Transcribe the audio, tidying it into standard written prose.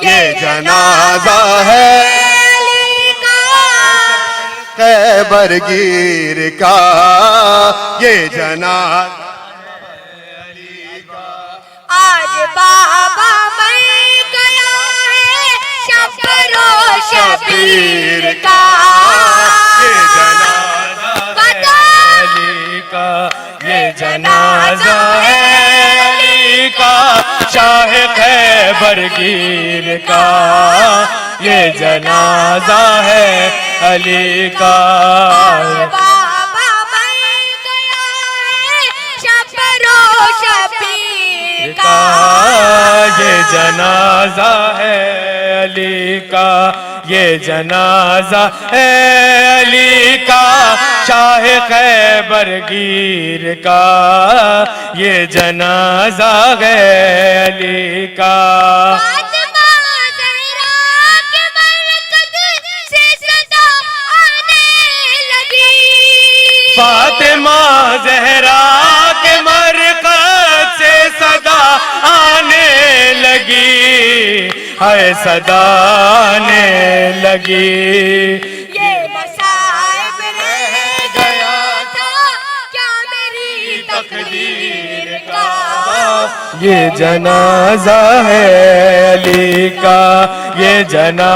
یہ جنازہ ہے خیبر گیر کا، یہ جنازہ آج بابا مر گیا ہے شبر و شبیر کا، یہ جنازہ ہے علی کا، یہ جنازہ ہے علی کا، شاہ خیبر گیر کا، یہ جنازہ ہے علی کا۔ بابا مر گیا ہے شبر و شبیر کا، یہ جنازہ ہے علی کا، یہ جنازہ ہے علی کا، شاہ خیبر گیر کا، یہ جنازہ ہے علی کا۔ فاطمہ زہرا کے برکت سے صدا آنے لگی، فاطمہ زہرا کے مرکز سے صدا آنے لگی، ہے صدا آنے لگی۔ یہ مصائب رہ گیا تھا کیا میری تقدیر کا، یہ جنازہ ہے علی کا، یہ جنازہ